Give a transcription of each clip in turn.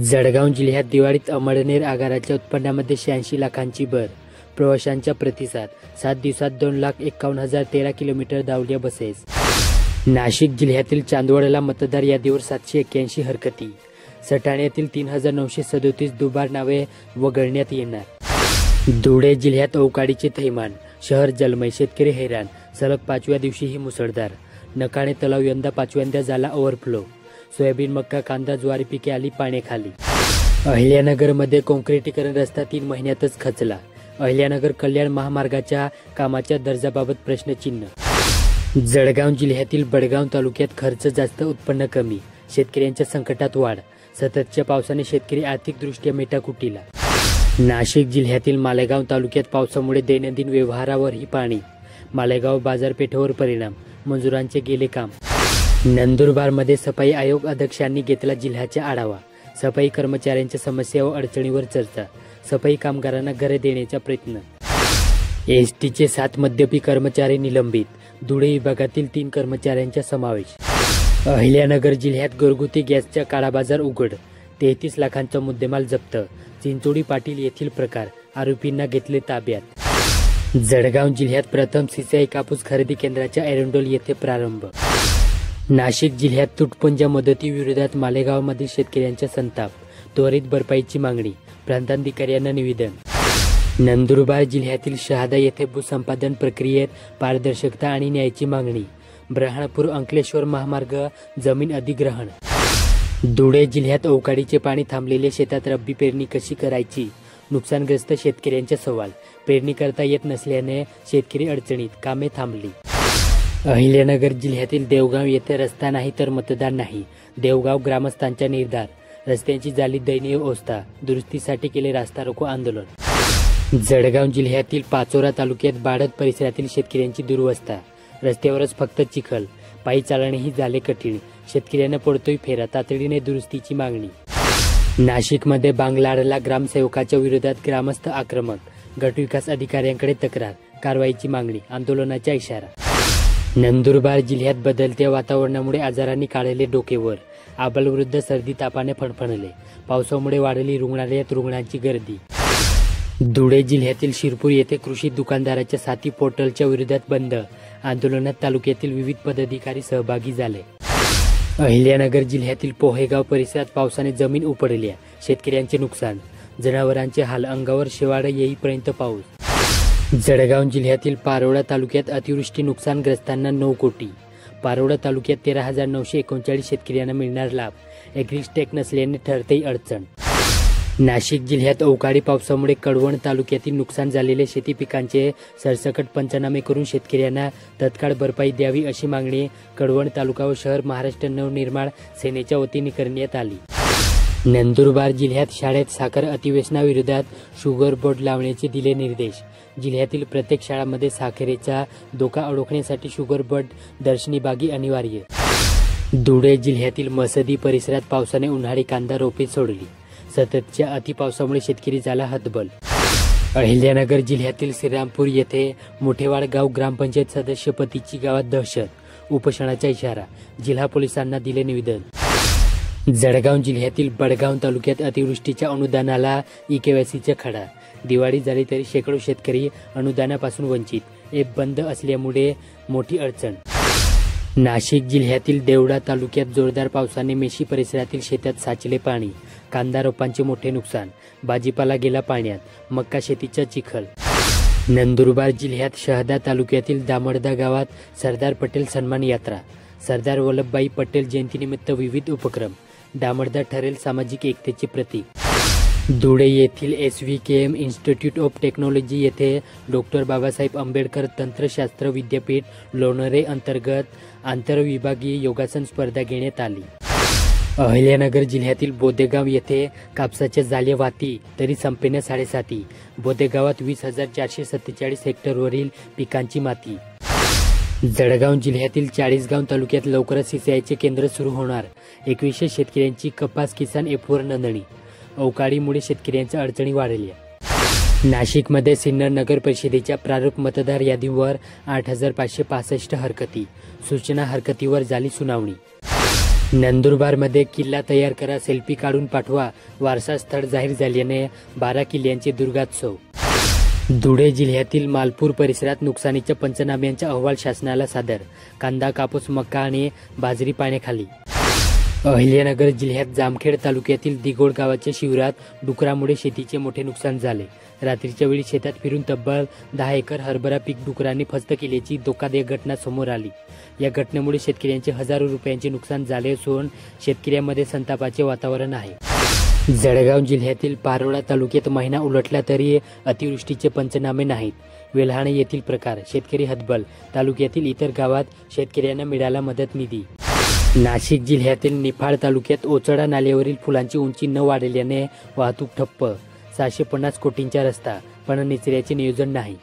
जळगाव जिल्ह्यात दिवाळीत अमळनेर आगाराच्या उत्पन्नामध्ये 86 लाखांची भर. प्रवाशांचा प्रतिसाद. 7 दिवसात 2,51,013 किलोमीटर धावल्या बसेस. नाशिक जिल्ह्यातील चांदवडला मतदार यादीवर 781 हरकती. सटाण्यातील 3,937 दुबार नावे वगळण्यात येणार. धुळे जिल्ह्यात अवकाळीचे थैमान. शहर जलमय, शेतकरी हैराण. सलग 5व्या दिवशीही मुसळधार. नकाणे तलाव यंदा 5व्यांदा झाला ओव्हरफ्लो. सोयाबीन, मक्का, कांदा, ज्वारी पिके आली पाण्याखाली. अहिल्यानगरमध्ये काँक्रिटीकरण रस्ता 3 महिन्यातच खचला. अहिल्यानगर कल्याण महामार्गाच्या कामाच्या दर्जाबाबत प्रश्नचिन्ह. जळगाव जिल्ह्यातील बडगाव तालुक्यात खर्च जास्त, उत्पन्न कमी. शेतकऱ्यांच्या संकटात वाढ. सततच्या पावसाने शेतकरी आर्थिकदृष्ट्या मेटाकुटीला. नाशिक जिल्ह्यातील मालेगाव तालुक्यात पावसामुळे दैनंदिन व्यवहारावरही पाणी. मालेगाव बाजारपेठेवर परिणाम. मजुरांचे गेले काम. नंदुरबारमध्ये सफाई आयोग अध्यक्षांनी घेतला जिल्ह्याचा आढावा. सफाई कर्मचाऱ्यांच्या समस्या व अडचणीवर चर्चा. सफाई कामगारांना घरे देण्याचा प्रयत्न. एसटीचे 7 मद्यपी कर्मचारी निलंबित. धुळे विभागातील 3 कर्मचाऱ्यांचा समावेश. अहिल्यानगर जिल्ह्यात घरगुती गॅसचा काळाबाजार उघड. 33 लाखांचा मुद्देमाल जप्त. चिंचोडी पाटील येथील प्रकार. आरोपींना घेतले ताब्यात. जळगाव जिल्ह्यात प्रथम सिंचाई कापूस खरेदी केंद्राच्या एरंडोल येथे प्रारंभ. नाशिक जिल्ह्यात तुटपुंजा मदतीविरोधात मालेगावमधील शेतकऱ्यांचा संताप. त्वरित भरपाईची मागणी. प्रांताधिकाऱ्यांना निवेदन. नंदुरबार जिल्ह्यातील शहादा येथे भूसंपादन प्रक्रियेत पारदर्शकता आणि न्यायाची मागणी. ब्रह्मपूर अंकलेश्वर महामार्ग जमीन अधिग्रहण. धुळे जिल्ह्यात अवकाळीचे पाणी. थांबलेल्या शेतात रब्बी पेरणी कशी करायची? नुकसानग्रस्त शेतकऱ्यांचा सवाल. पेरणी करता येत नसल्याने शेतकरी अडचणीत. कामे थांबली. अहिल्यानगर जिल्ह्यातील देवगाव येथे रस्ता नाही तर मतदान नाही. देवगाव ग्रामस्थांचा निर्धार. रस्त्यांची झाली दयनीय अवस्था. दुरुस्तीसाठी केले रास्ता रोको आंदोलन. जळगाव जिल्ह्यातील पाचोरा तालुक्यात बाळद परिसरातील शेतकऱ्यांची दुरवस्था. रस्त्यावरच फक्त चिखल. पायी चालणेही झाले कठीण. शेतकऱ्यांना पडतोय फेरा. तातडीने दुरुस्तीची मागणी. नाशिकमध्ये बांगलाडला ग्रामसेवकाच्या विरोधात ग्रामस्थ आक्रमक. गटविकास अधिकाऱ्यांकडे तक्रार. कारवाईची मागणी. आंदोलनाचा इशारा. नंदुरबार जिल्ह्यात बदलत्या वातावरणामुळे आजारांनी काढले डोकेवर. आबालवृद्ध सर्दी तापाने फणफणले. पावसामुळे वाढली रुग्णालयात रुग्णांची गर्दी. धुळे जिल्ह्यातील शिरपूर येथे कृषी दुकानदाराच्या साथी पोर्टलच्या विरोधात बंद. आंदोलनात तालुक्यातील विविध पदाधिकारी सहभागी झाले. अहिल्यानगर जिल्ह्यातील पोहेगाव परिसरात पावसाने जमीन उपडल्या. शेतकऱ्यांचे नुकसान. जनावरांचे हाल. अंगावर शेवाळ येईपर्यंत पाऊस. जळगाव जिल्ह्यातील पारोळा तालुक्यात अतिवृष्टी. नुकसानग्रस्तांना 9 कोटी. पारोळा तालुक्यात 13,939 शेतकऱ्यांना मिळणार लाभ. एग्रीस्टेक नसल्याने ठरतेही अडचण. नाशिक जिल्ह्यात अवकाळी पावसामुळे कळवण तालुक्यातील नुकसान झालेल्या शेती पिकांचे सरसकट पंचनामे करून शेतकऱ्यांना तत्काळ भरपाई द्यावी अशी मागणी कळवण तालुका व शहर महाराष्ट्र नवनिर्माण सेनेच्या वतीने करण्यात आली. नंदुरबार जिल्ह्यात शाळेत साखर अधिवेशनाविरोधात शुगर बोर्ड लावण्याचे दिले निर्देश. जिल्ह्यातील प्रत्येक शाळांमध्ये साखरेचा धोका ओळखण्यासाठी शुगर बोर्ड दर्शनीभागी अनिवार्य. धुळे जिल्ह्यातील मसदी परिसरात पावसाने उन्हाळी कांदा रोपे सोडली. सततच्या अतिपावसामुळे शेतकरी झाला हतबल. अहिल्यानगर जिल्ह्यातील श्रीरामपूर येथे मोठेवाड गाव ग्रामपंचायत सदस्य पतीची गावात दहशत. उपोषणाचा इशारा. जिल्हा पोलिसांना दिले निवेदन. जळगाव जिल्ह्यातील बडगाव तालुक्यात अतिवृष्टीच्या अनुदानाला EKYCचा खडा. दिवाळी झाली तरी शेकडो शेतकरी अनुदानापासून वंचित. एप बंद असल्यामुळे मोठी अडचण. नाशिक जिल्ह्यातील देवडा तालुक्यात जोरदार पावसाने मेशी परिसरातील शेतात साचले पाणी. कांदा रोपांचे मोठे नुकसान. भाजीपाला गेला पाण्यात. मक्का शेतीचा चिखल. नंदुरबार जिल्ह्यात शहादा तालुक्यातील दामडदा गावात सरदार पटेल सन्मान यात्रा. सरदार वल्लभभाई पटेल जयंतीनिमित्त विविध उपक्रम. दामडदा ठरेल सामाजिक एकतेचे प्रतीक. धुळे येथील SVKM इन्स्टिट्यूट ऑफ टेक्नॉलॉजी येथे डॉक्टर बाबासाहेब आंबेडकर तंत्रशास्त्र विद्यापीठ लोणेरे अंतर्गत आंतरविभागीय योगासन स्पर्धा घेण्यात आली. अहिल्यानगर जिल्ह्यातील बोदेगाव येथे कापसाच्या झाल्या वाती तरी संपेना 7.5. बोदेगावात 20,447 हेक्टरवरील पिकांची माती. जळगाव जिल्ह्यातील चाळीसगाव तालुक्यात लवकरच सिंचाईचे केंद्र सुरू होणार. 2100 शेतकऱ्यांची कपास किसान ॲपवर नोंदणी. अवकाळीमुळे शेतकऱ्यांच्या अडचणी वाढल्या. नाशिकमध्ये सिन्नर नगर परिषदेच्या प्रारूप मतदार यादीवर 8,565 हरकती. सूचना हरकतीवर झाली सुनावणी. नंदुरबारमध्ये किल्ला तयार करा, सेल्फी काढून पाठवा, वारसा स्थळ जाहीर झाल्याने 12 किल्ल्यांचे दुर्गोत्सव. धुळे जिल्ह्यातील मालपूर परिसरात नुकसानीच्या पंचनाम्यांचा अहवाल शासनाला सादर. कांदा, कापूस, मका आणि बाजरी पाण्याखाली. अहिल्यानगर जिल्ह्यात जामखेड तालुक्यातील दिघोळ गावाच्या शिवारात डुकरामुळे शेतीचे मोठे नुकसान झाले. रात्रीच्या वेळी शेतात फिरून तब्बल 10 एकर हरभरा पीक डुकरांनी फस्त केल्याची धोकादायक घटना समोर आली. या घटनेमुळे शेतकऱ्यांचे हजारो रुपयांचे नुकसान झाले असून शेतकऱ्यांमध्ये संतापाचे वातावरण आहे. जळगाव जिल्ह्यातील पारोळा तालुक्यात महिना उलटला तरी अतिवृष्टीचे पंचनामे नाहीत. वेल्हाणे येथील प्रकार, शेतकरी हतबल. तालुक्यातील इतर गावात शेतकऱ्यांना मिळाला मदत निधी. नाशिक जिल्ह्यातील निफाड तालुक्यात ओचडा नाल्यावरील पुलांची उंची न वाढल्याने वाहतूक ठप्प. 750 कोटींचा रस्ता, पण निचऱ्याचे नियोजन नाही.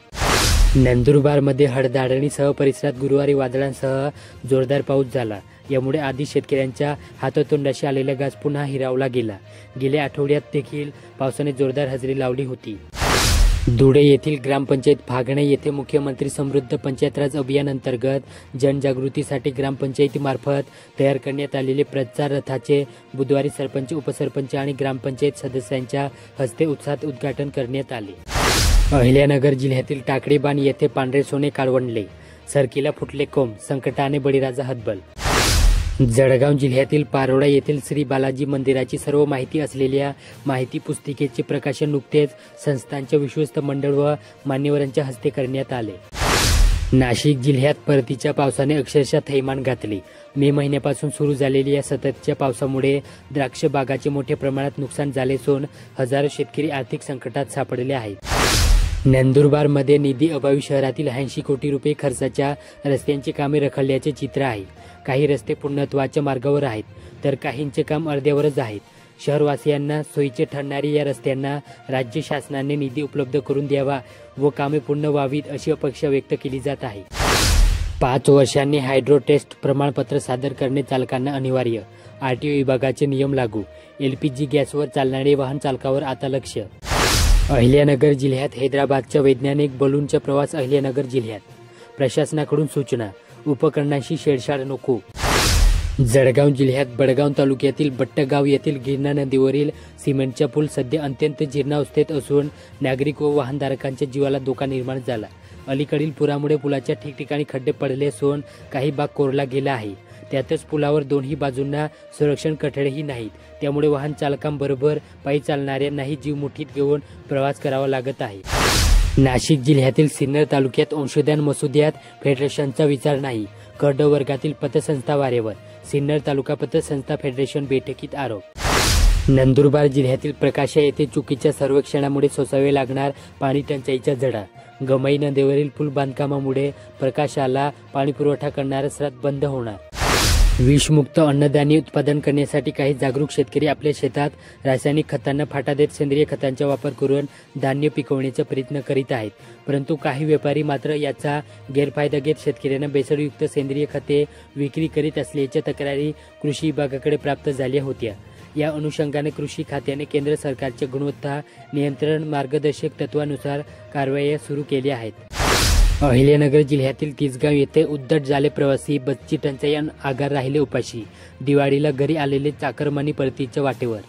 नंदुरबारमध्ये हळदाडणीसह परिसरात गुरुवारी वादळांसह जोरदार पाऊस झाला. यामुळे आधी शेतकऱ्यांच्या हातोतोंडाशी आलेला घास पुन्हा हिरावला गेला. गेल्या आठवड्यात देखील पावसाने जोरदार हजेरी लावली होती. धुळे येथील ग्रामपंचायत फागणे येथे मुख्यमंत्री समृद्ध पंचायत राज अभियान अंतर्गत जनजागृतीसाठी ग्रामपंचायतीमार्फत तयार करण्यात आलेले प्रचार रथाचे बुधवारी सरपंच, उपसरपंच आणि ग्रामपंचायत सदस्यांच्या हस्ते उत्साहात उद्घाटन करण्यात आले. अहिल्यानगर जिल्ह्यातील टाकळी बाण येथे पांढरे सोने काळवंडले. सरकीला फुटले कोंब, संकटाने बळीराजा हतबल. जळगाव जिल्ह्यातील पारोळा येथील श्री बालाजी मंदिराची सर्व माहिती असलेल्या माहिती पुस्तिकेचे प्रकाशन नुकतेच संस्थांच्या विश्वस्त मंडळ व मान्यवरांच्या हस्ते करण्यात आले. नाशिक जिल्ह्यात परतीच्या पावसाने अक्षरशः थैमान घातले. मे महिन्यापासून सुरू झालेल्या या सततच्या पावसामुळे द्राक्ष बागाचे मोठ्या प्रमाणात नुकसान झाले असून हजारो शेतकरी आर्थिक संकटात सापडले आहेत. नंदुरबारमध्ये निधी अभावी शहरातील 80 कोटी रुपये खर्चाच्या रस्त्यांची कामे रखडल्याचे चित्र आहे. काही रस्ते पूर्णत्वाच्या मार्गावर आहेत, तर काहींचे काम अर्ध्यावरच आहेत. शहरवासियांना सोयीचे ठरणारी या रस्त्यांना राज्य शासनाने निधी उपलब्ध करून द्यावा व कामे पूर्ण व्हावीत अशी अपेक्षा व्यक्त केली जात आहे. 5 वर्षांनी हायड्रो टेस्ट प्रमाणपत्र सादर करणे चालकांना अनिवार्य. आरटीओ विभागाचे नियम लागू. LPG गॅसवर चालणारे वाहन चालकावर आता लक्ष. अहिल्यानगर जिल्ह्यात हैदराबादच्या वैज्ञानिक बलूनचा प्रवास. अहिल्यानगर जिल्ह्यात प्रशासनाकडून सूचना, उपकरणांशी छेडछाड नको. जळगाव जिल्ह्यात बडगाव तालुक्यातील बट्टगाव येथील गिरणा नदीवरील सिमेंटचा पूल सध्या अत्यंत जीर्णावस्थेत असून नागरिक व वाहनधारकांच्या जीवाला धोका निर्माण झाला. अलीकडील पुरामुळे पुलाच्या ठिकठिकाणी खड्डे पडले असून काही भाग कोरला गेला आहे. त्यातच पुलावर दोन्ही बाजूंना संरक्षण कठडेही नाहीत. त्यामुळे वाहन चालकांबरोबर पायी चालणाऱ्यांनाही जीव मुठीत घेऊन प्रवास करावा लागत आहे. नाशिक जिल्ह्यातील सिन्नर तालुक्यात अंशदान मसुद्यात फेडरेशनचा विचार नाही. क ड वर्गातील पतसंस्था वारेवर. सिन्नर तालुका पतसंस्था फेडरेशन बैठकीत आरोप. नंदुरबार जिल्ह्यातील प्रकाशा येथे चुकीच्या सर्वेक्षणामुळे सोसावे लागणार पाणी टंचाईचा झडा. गमाई नदीवरील पूल बांधकामामुळे प्रकाशाला पाणी पुरवठा करणारा स्रोत बंद होणार. विषमुक्त अन्नधान्य उत्पादन करण्यासाठी काही जागरूक शेतकरी आपल्या शेतात रासायनिक खतांना फाटा देत सेंद्रिय खतांचा वापर करून धान्य पिकवण्याचा प्रयत्न करीत आहेत. परंतु काही व्यापारी मात्र याचा गैरफायदा घेत शेतकऱ्यांना भेसळयुक्त सेंद्रिय खते विक्री करीत असल्याच्या तक्रारी कृषी विभागाकडे प्राप्त झाल्या होत्या. या अनुषंगाने कृषी खात्याने केंद्र सरकारच्या गुणवत्ता नियंत्रण मार्गदर्शक तत्वानुसार कारवाया सुरू केल्या आहेत. अहिल्यानगर जिल्ह्यातील तिसगाव येथे उद्धट झाले प्रवासी. बसची टंचाई आगार राहिले उपाशी. दिवाळीला घरी आलेले चाकरमानी परतीच्या वाटेवर.